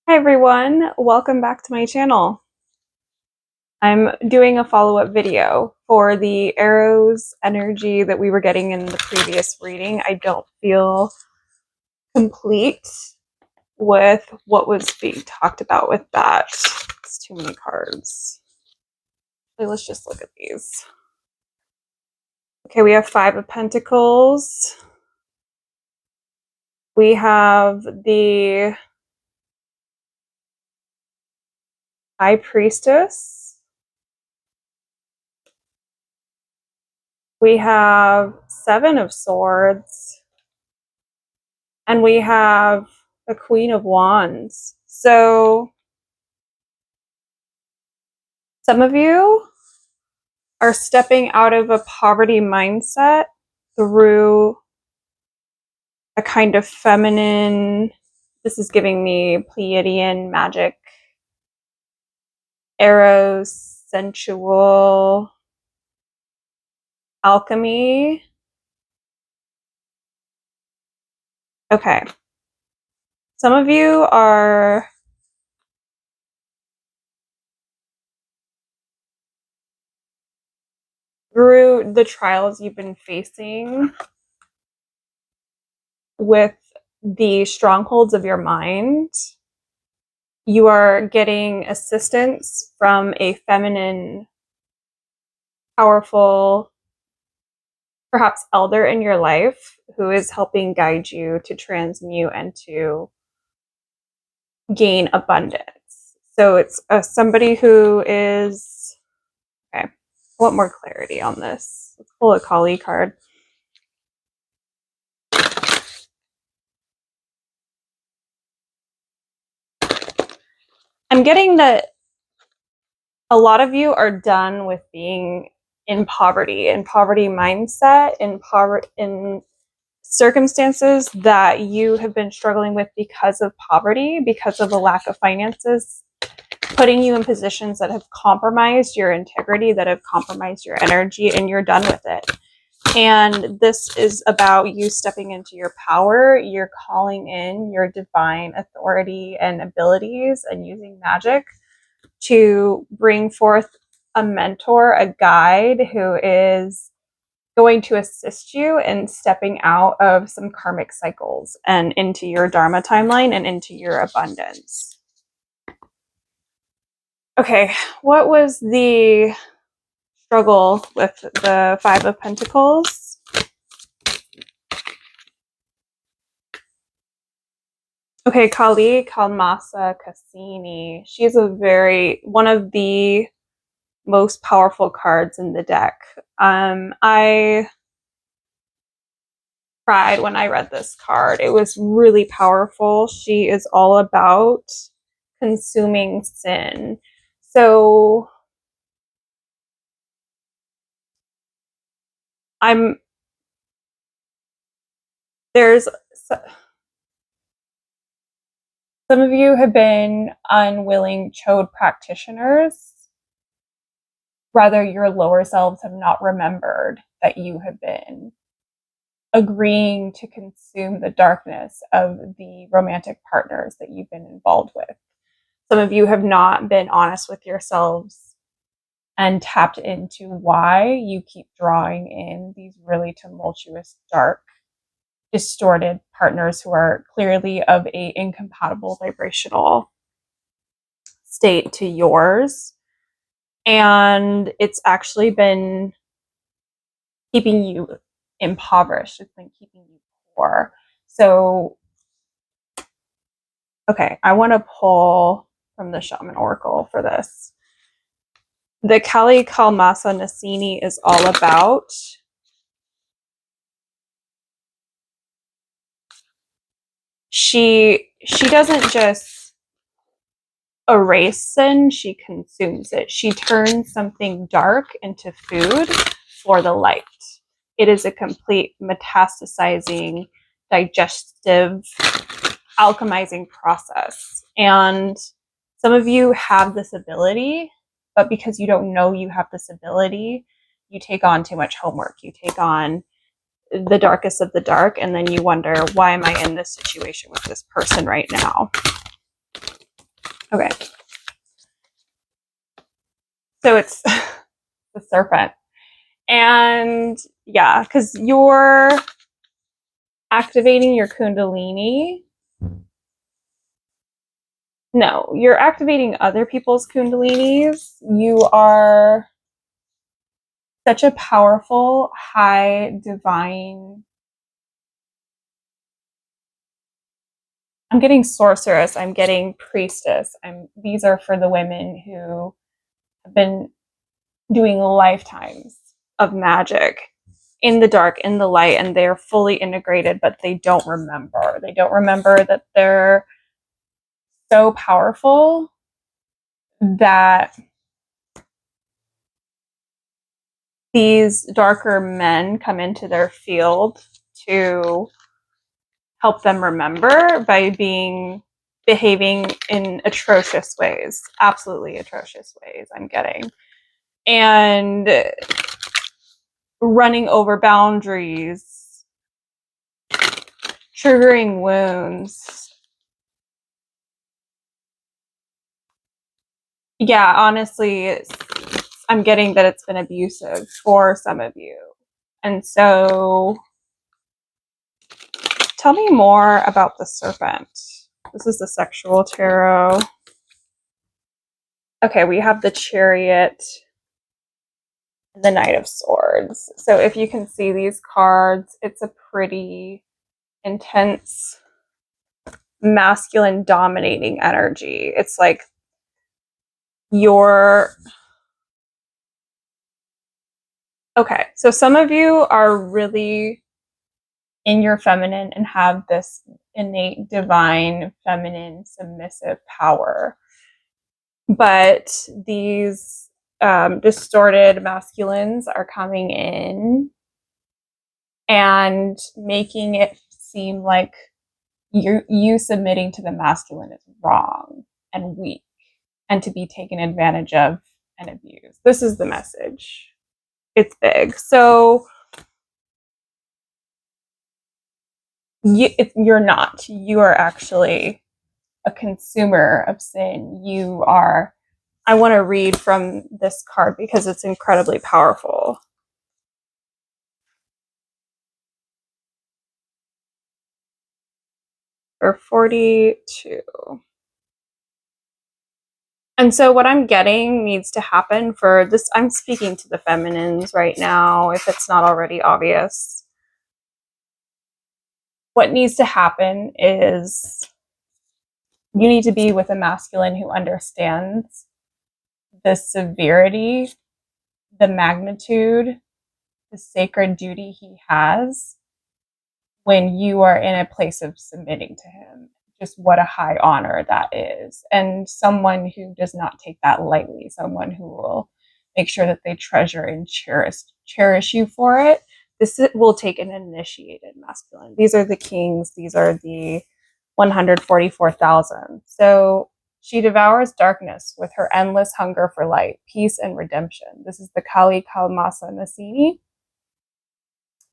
Hi everyone, welcome back to my channel. I'm doing a follow-up video for the arrows energy that we were getting in the previous reading. I don't feel complete with what was being talked about with that. It's too many cards. Okay, let's just look at these. Okay, we have Five of Pentacles. We have the High Priestess. We have Seven of Swords. And we have the Queen of Wands. So some of you are stepping out of a poverty mindset through a kind of feminine, this is giving me Pleiadian magic, arrows, sensual, alchemy. Okay. Some of you are through the trials you've been facing with the strongholds of your mind. You are getting assistance from a feminine, powerful, perhaps elder in your life who is helping guide you to transmute and to gain abundance. So it's somebody who is, okay, I want more clarity on this. Let's pull a Kali card. I'm getting that a lot of you are done with being in poverty mindset, in circumstances that you have been struggling with because of poverty, because of a lack of finances, putting you in positions that have compromised your integrity, that have compromised your energy, and you're done with it. And this is about you stepping into your power. You're calling in your divine authority and abilities and using magic to bring forth a mentor, a guide who is going to assist you in stepping out of some karmic cycles and into your dharma timeline and into your abundance. Okay, what was the struggle with the Five of Pentacles? Okay, Kali Kalmasa Cassini. She's one of the most powerful cards in the deck. I cried when I read this card. It was really powerful. She is all about consuming sin. So there's some of you have been unwilling chode practitioners. Rather, your lower selves have not remembered that you have been agreeing to consume the darkness of the romantic partners that you've been involved with. Some of you have not been honest with yourselves and tapped into why you keep drawing in these really tumultuous, dark, distorted partners who are clearly of a incompatible vibrational state to yours. And it's actually been keeping you impoverished. It's been keeping you poor. So, okay, I want to pull from the Shaman Oracle for this. The Kali Kalmasa Nasini is all about she doesn't just erase sin, she consumes it. She turns something dark into food for the light. It is a complete metastasizing, digestive, alchemizing process. And some of you have this ability, but because you don't know you have this ability, you take on too much homework. You take on the darkest of the dark, and then you wonder, why am I in this situation with this person right now? Okay. So it's the serpent. And yeah, because you're activating your Kundalini. No, you're activating other people's Kundalinis. You are such a powerful, high, divine. I'm getting sorceress. I'm getting priestess. These are for the women who have been doing lifetimes of magic in the dark, in the light, and they're fully integrated, but they don't remember. They don't remember that they're so powerful that these darker men come into their field to help them remember by behaving in atrocious ways, absolutely atrocious ways, I'm getting. And running over boundaries, triggering wounds. Yeah, honestly, I'm getting that it's been abusive for some of you. And so tell me more about the serpent. This is the sexual tarot. Okay, we have the Chariot, the Knight of Swords. So if you can see these cards, it's a pretty intense, masculine, dominating energy. It's like you're... Okay, so some of you are really in your feminine and have this innate, divine, feminine, submissive power. But these distorted masculines are coming in and making it seem like you submitting to the masculine is wrong and weak and to be taken advantage of and abused. This is the message. It's big. So you're not. You are actually a consumer of sin. You are... I want to read from this card because it's incredibly powerful. For 42. And so what I'm getting needs to happen for this, I'm speaking to the feminines right now, if it's not already obvious. What needs to happen is you need to be with a masculine who understands the severity, the magnitude, the sacred duty he has when you are in a place of submitting to him. Just what a high honor that is. And someone who does not take that lightly, someone who will make sure that they treasure and cherish you for it. This will take an initiated masculine. These are the kings. These are the 144,000. So she devours darkness with her endless hunger for light, peace, and redemption. This is the Kali Kalmasa Nasini.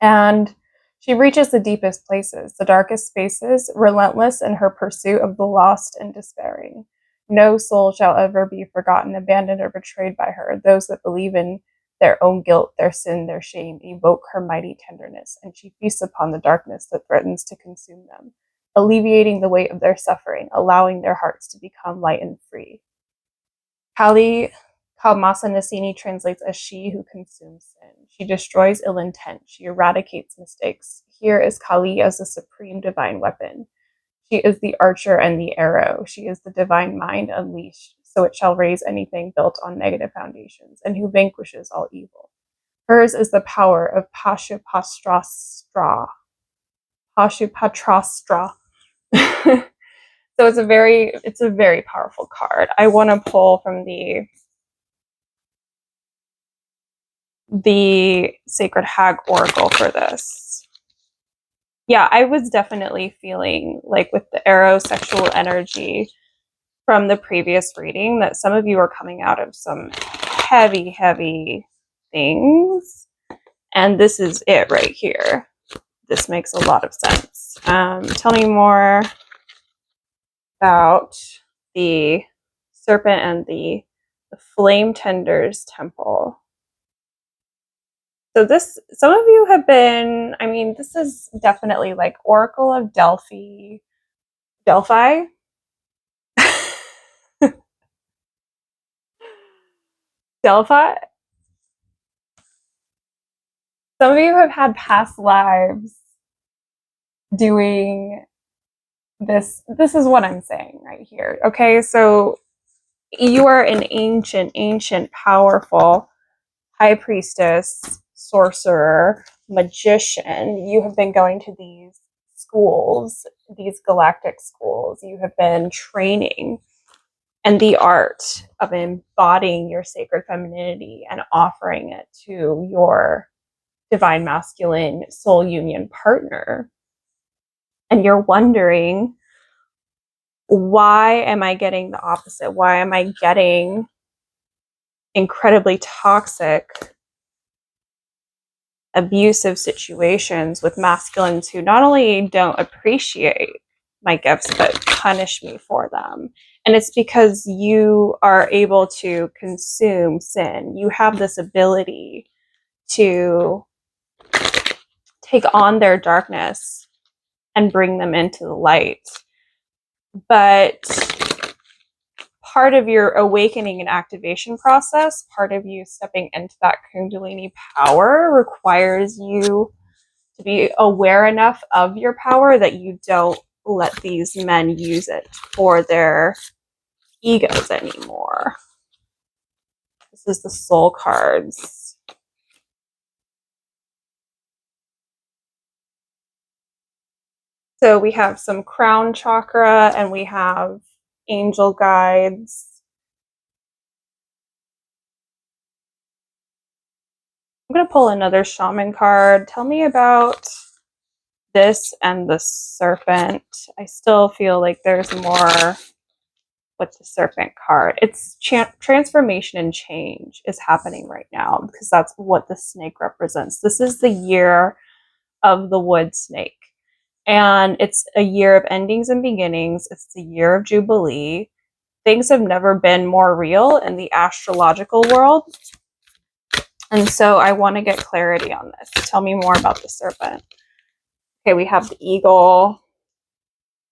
And she reaches the deepest places, the darkest spaces, relentless in her pursuit of the lost and despairing. No soul shall ever be forgotten, abandoned, or betrayed by her. Those that believe in their own guilt, their sin, their shame, evoke her mighty tenderness, and she feasts upon the darkness that threatens to consume them, alleviating the weight of their suffering, allowing their hearts to become light and free. Kali Kalmasa Nasini translates as she who consumes sin. She destroys ill intent. She eradicates mistakes. Here is Kali as the supreme divine weapon. She is the archer and the arrow. She is the divine mind unleashed, so it shall raise anything built on negative foundations, and who vanquishes all evil. Hers is the power of Pashupatrastra. Pashupatrastra. So it's a very powerful card. I want to pull from the Sacred Hag Oracle for this. Yeah, I was definitely feeling like with the arrow sexual energy from the previous reading that some of you are coming out of some heavy, heavy things. And this is it right here. This makes a lot of sense. Tell me more about the serpent and the flame tender's temple. So this, some of you have been, I mean, this is definitely like Oracle of Delphi. Delphi. Some of you have had past lives doing this. This is what I'm saying right here. Okay, so you are an ancient, powerful high priestess, sorcerer, magician. You have been going to these schools, these galactic schools. You have been training in the art of embodying your sacred femininity and offering it to your divine masculine soul union partner. And you're wondering, why am I getting the opposite? Why am I getting incredibly toxic, abusive situations with masculines who not only don't appreciate my gifts, but punish me for them? And it's because you are able to consume sin. You have this ability to take on their darkness and bring them into the light. But part of your awakening and activation process, part of you stepping into that Kundalini power, requires you to be aware enough of your power that you don't let these men use it for their egos anymore. This is the soul cards. So we have some crown chakra and we have angel guides. I'm going to pull another shaman card. Tell me about this and the serpent. I still feel like there's more with the serpent card. It's transformation and change is happening right now because that's what the snake represents. This is the year of the wood snake. And it's a year of endings and beginnings. It's the year of Jubilee. Things have never been more real in the astrological world. And so I want to get clarity on this. Tell me more about the serpent. Okay, we have the eagle.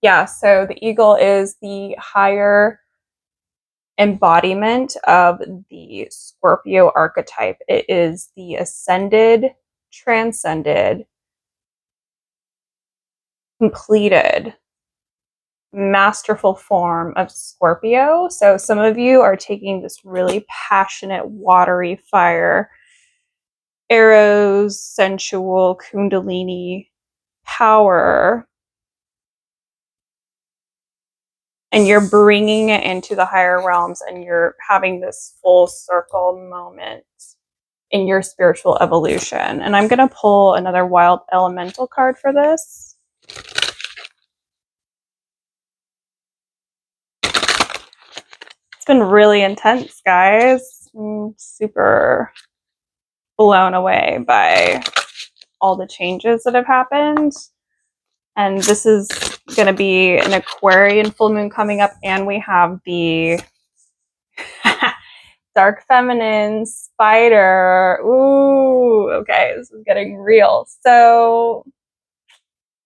Yeah, so the eagle is the higher embodiment of the Scorpio archetype. It is the ascended, transcended, completed, masterful form of Scorpio. So some of you are taking this really passionate, watery fire, arrows, sensual, kundalini power, and you're bringing it into the higher realms and you're having this full circle moment in your spiritual evolution. And I'm going to pull another wild elemental card for this. It's been really intense, guys. I'm super blown away by all the changes that have happened. And this is going to be an Aquarian full moon coming up, and we have the dark feminine spider. Ooh, okay, this is getting real. So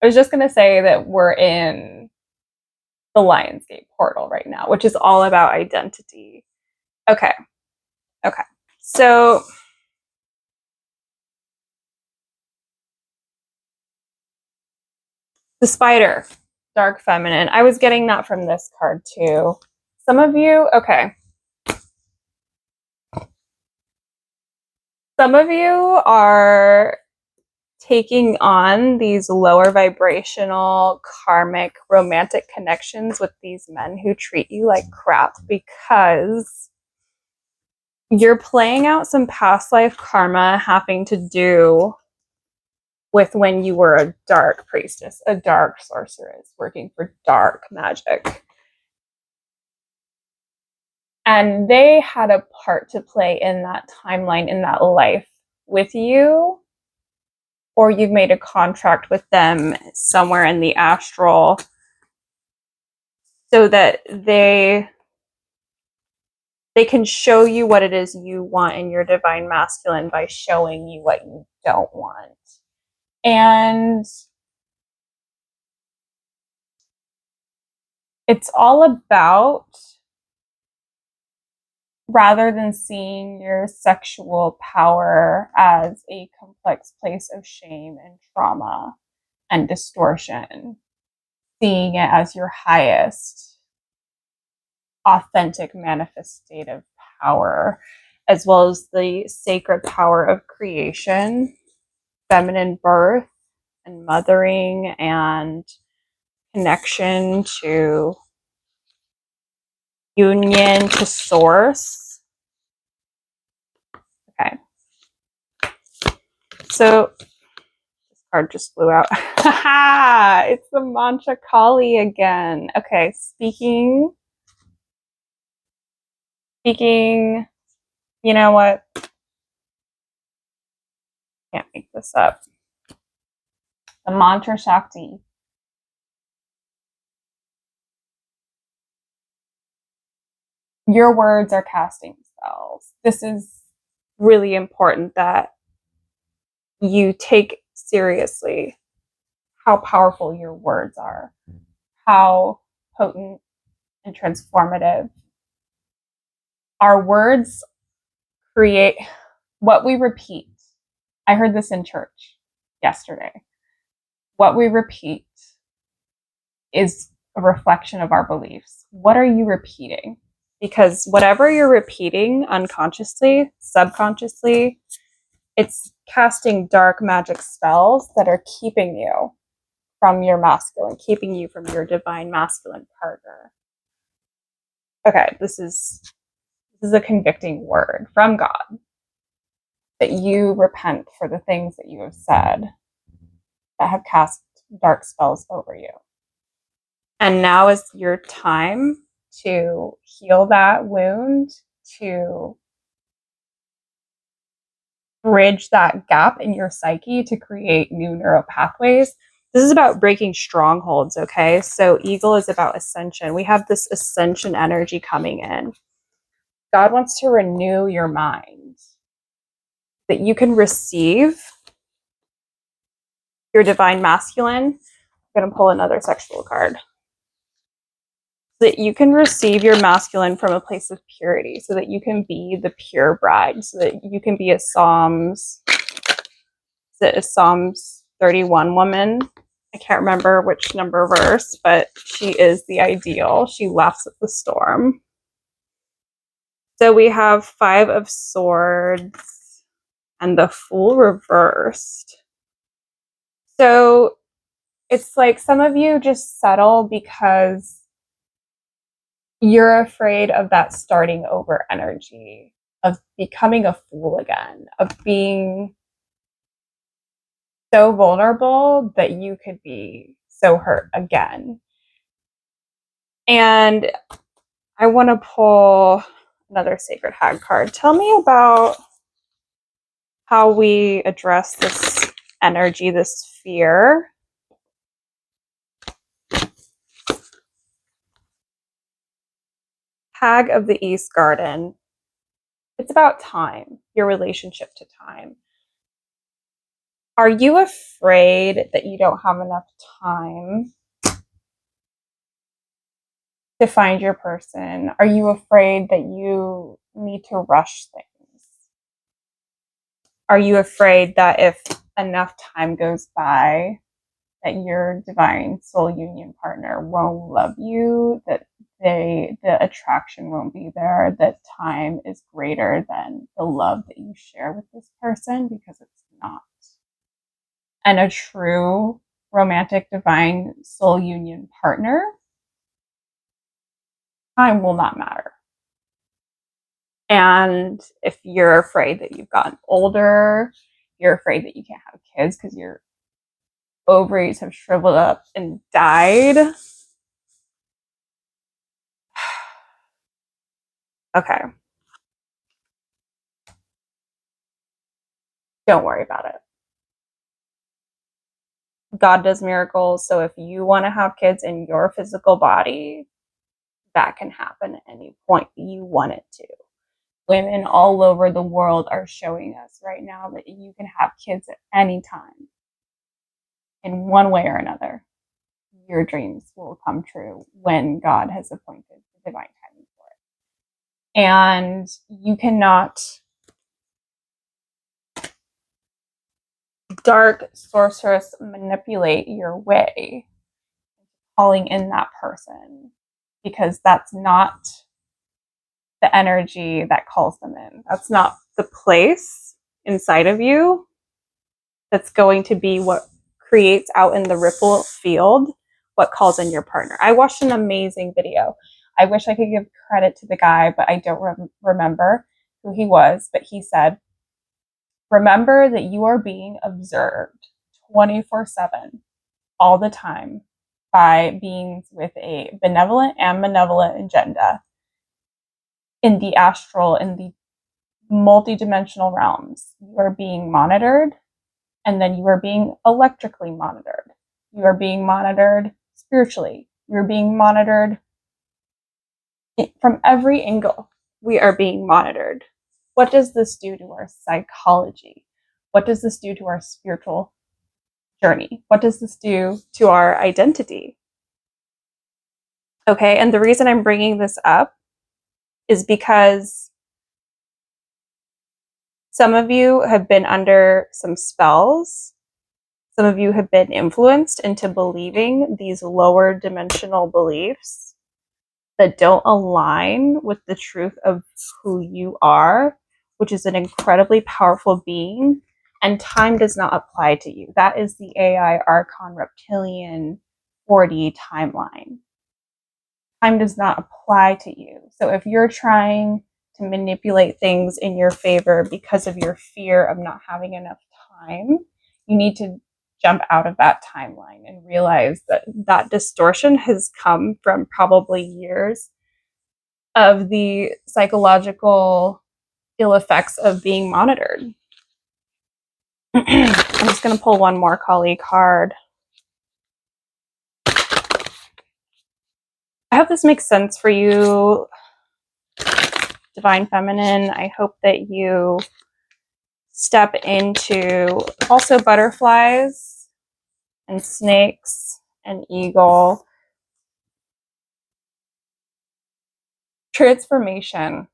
I was just going to say that we're in the Lionsgate portal right now, which is all about identity. Okay. So the spider, dark feminine. I was getting that from this card too. Some of you, okay. Some of you are taking on these lower vibrational, karmic, romantic connections with these men who treat you like crap because you're playing out some past life karma having to do with when you were a dark priestess, a dark sorceress working for dark magic. And they had a part to play in that timeline, in that life with you, or you've made a contract with them somewhere in the astral so that they They can show you what it is you want in your divine masculine by showing you what you don't want. And it's all about, rather than seeing your sexual power as a complex place of shame and trauma and distortion, seeing it as your highest authentic manifestative power, as well as the sacred power of creation, feminine birth and mothering, and connection to union to source. Okay. So this card just flew out. It's the Mantra Kali again. Okay, speaking, you know what? Can't make this up. The Mantra Shakti. Your words are casting spells. This is really important that you take seriously how powerful your words are, how potent and transformative. Our words create what we repeat. I heard this in church yesterday. What we repeat is a reflection of our beliefs. What are you repeating? Because whatever you're repeating unconsciously, subconsciously, it's casting dark magic spells that are keeping you from your masculine, keeping you from your divine masculine partner. Okay, this is a convicting word from God, that you repent for the things that you have said that have cast dark spells over you. And now is your time to heal that wound, to bridge that gap in your psyche, to create new neural pathways. This is about breaking strongholds, okay? So eagle is about ascension. We have this ascension energy coming in. God wants to renew your mind, that you can receive your divine masculine. I'm going to pull another sexual card. That you can receive your masculine from a place of purity, so that you can be the pure bride, so that you can be a Psalms 31 woman. I can't remember which number verse, but she is the ideal. She laughs at the storm. So we have 5 of Swords and the Fool reversed. So it's like some of you just settle because you're afraid of that starting over energy, of becoming a fool again, of being so vulnerable that you could be so hurt again. And I want to pull another Sacred Hag card. Tell me about how we address this energy, this fear. Hag of the East Garden. It's about time, your relationship to time. Are you afraid that you don't have enough time to find your person? Are you afraid that you need to rush things? Are you afraid that if enough time goes by, that your divine soul union partner won't love you, that the attraction won't be there, that time is greater than the love that you share with this person? Because it's not. And a true romantic divine soul union partner, time will not matter. And if you're afraid that you've gotten older, you're afraid that you can't have kids because your ovaries have shriveled up and died. Okay. Don't worry about it. God does miracles. So if you want to have kids in your physical body, that can happen at any point you want it to. women all over the world are showing us right now that you can have kids at any time in one way or another. Your dreams will come true when God has appointed the divine timing for it. And you cannot dark sorceress manipulate your way calling in that person, because that's not the energy that calls them in. That's not the place inside of you that's going to be what creates out in the ripple field what calls in your partner. I watched an amazing video. I wish I could give credit to the guy, but I don't remember who he was. But he said, remember that you are being observed 24/7 all the time by beings with a benevolent and malevolent agenda in the astral, in the multidimensional realms. You are being monitored, and then you are being electrically monitored. You are being monitored spiritually. You're being monitored from every angle. We are being monitored. What does this do to our psychology? What does this do to our spiritual journey? What does this do to our identity? Okay, and the reason I'm bringing this up is because some of you have been under some spells. Some of you have been influenced into believing these lower dimensional beliefs that don't align with the truth of who you are, which is an incredibly powerful being, and time does not apply to you. That is the AI Archon Reptilian 4D timeline. Time does not apply to you. So if you're trying to manipulate things in your favor because of your fear of not having enough time, you need to jump out of that timeline and realize that that distortion has come from probably years of the psychological ill effects of being monitored. I'm just going to pull one more Kali card. I hope this makes sense for you, Divine Feminine. I hope that you step into also butterflies and snakes and eagle. Transformation,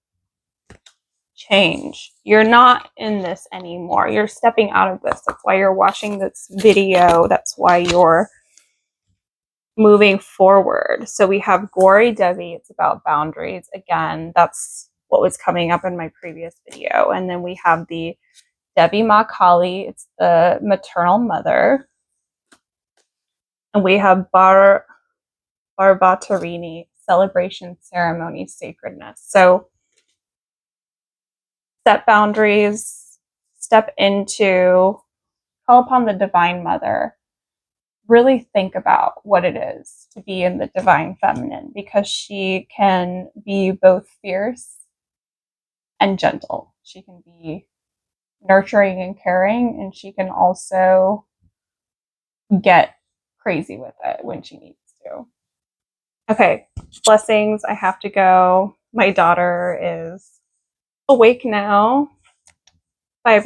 change. You're not in this anymore. You're stepping out of this. That's why you're watching this video. That's why you're moving forward. So we have Gory Devi. It's about boundaries. Again, that's what was coming up in my previous video. And then we have the Devi Ma Kali. It's the maternal mother. And we have Barbatarini, celebration, ceremony, sacredness. So set boundaries, step into, call upon the Divine Mother. Really think about what it is to be in the Divine Feminine, because she can be both fierce and gentle. She can be nurturing and caring, and she can also get crazy with it when she needs to. Okay, blessings. I have to go. My daughter is awake now. Bye, everyone.